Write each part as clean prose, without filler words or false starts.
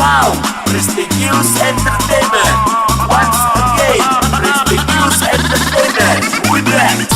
Now, Prestigious Entertainment. Once again, Prestigious Entertainment. We back.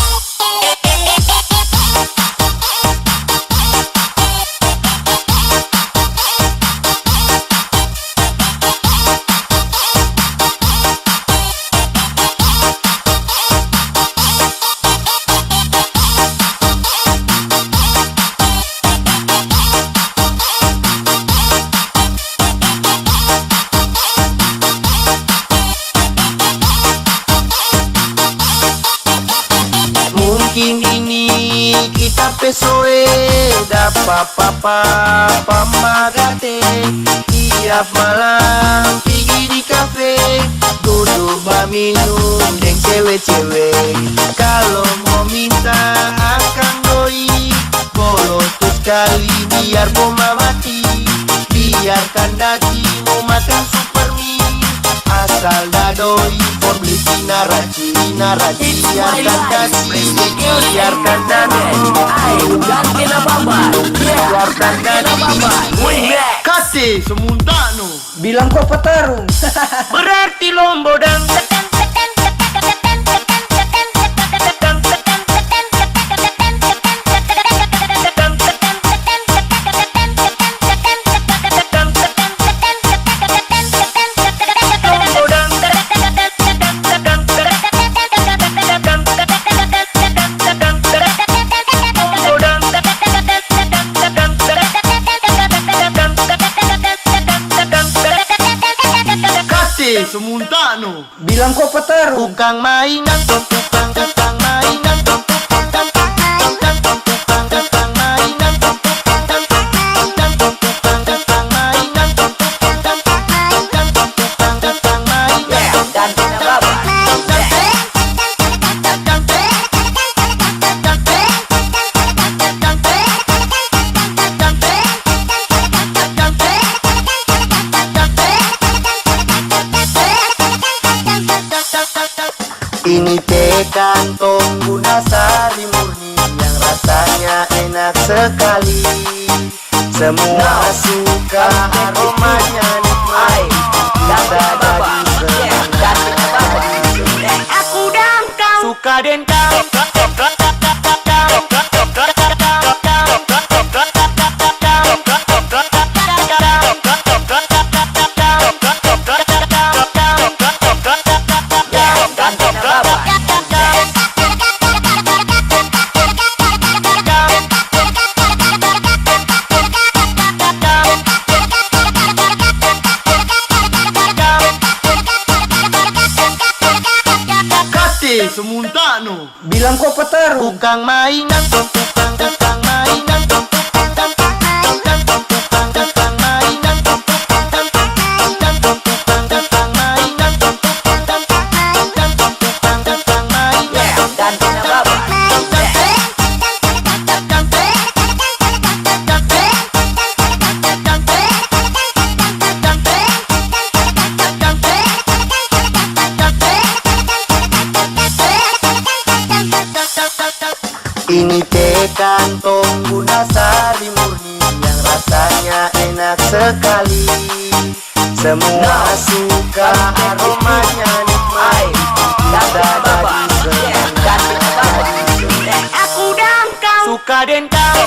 Mungkin ini kita pesoe dapat papa pamarate. Tiap malam pergi di kafe, duduk minum dengan cewek-cewek. Kalau mau minta akan doi, bolot sekali biar boma mati. Biarkan daki mau makan super mie, asal dadoi for beli naraci biarkan daki, biarkan daki, biarkan daki. Kate semuntano Bilang kau petarung berarti lombo dan semuntano. Bilang kau petarung Tukang mainan, tukang mainan, tukang mainan, ini teh kantong guna sari murni yang rasanya enak sekali. Semua suka aromanya nikmat. aku dan kau suka dan kau. Semuntano. Bilang kau petarung Tukang mainan, tukang mainan, tukang mainan, ini teh kantong guna sari murni yang rasanya enak sekali. Semua suka aromanya nikmat. aku dan kau suka dan kau.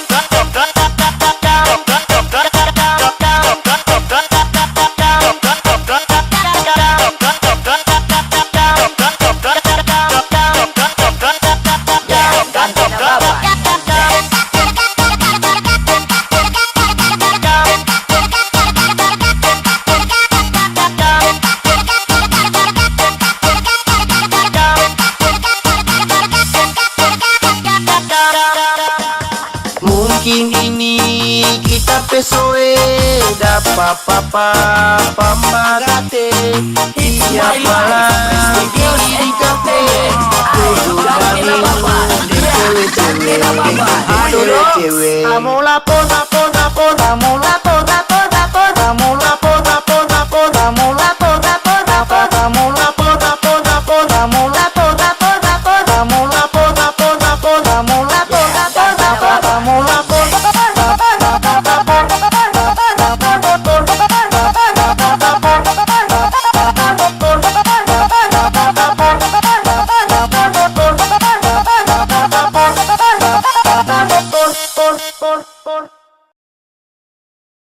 Mungkin ini kita pesoe dapat papa pamarate. Tiap malam pergi di kafe, duduk minum dengan cewek-cewek. Amo lapor